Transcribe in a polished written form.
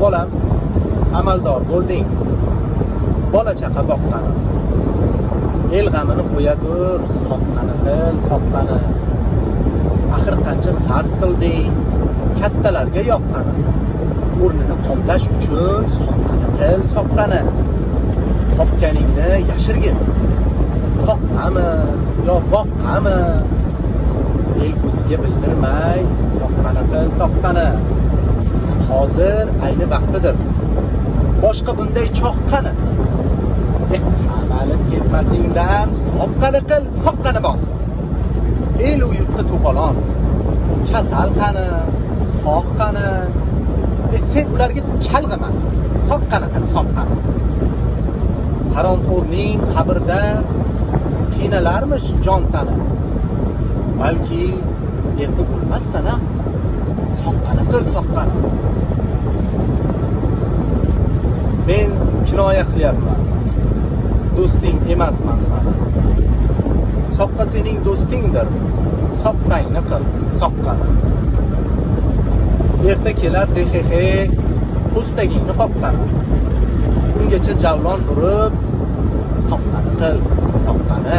bolam, amaldor bo'lding, bola chaqa boqqani. El g'amini qo'ya tur, soqqani qil, soqqani. Axir qancha sarf qilding, kattalarga yoqqani. O'rnini qoplash uchun soqqani qil, soqqani. Topganingni yashirgin. Toqqami yo boqqami? El ko'ziga bildirmay, soqqani qil, soqqani. Hozir ayni vaqtidir. Boshqa bunday choqqani. Qamalib ketmasingdan soqqani qil, soqqani bos. El u yurtda to'polon. Kasal qani, sog' qani. Sen ularga chalg'ima. Soqqani qil, soqqani. Haromxo'rning qabrda qiynalarmish jon tani. Balki erta bo'lmassan-a. Soqqani qil, soqqani. Men kinoya qilyapman. Do'sting emasman sani. Soqqa sening do'stingdir. Soqqangni qil, soqqani. Erta kelar DXX po'stagingni qoqqani. Ungacha javlon turib, soqqani qil, soqqani.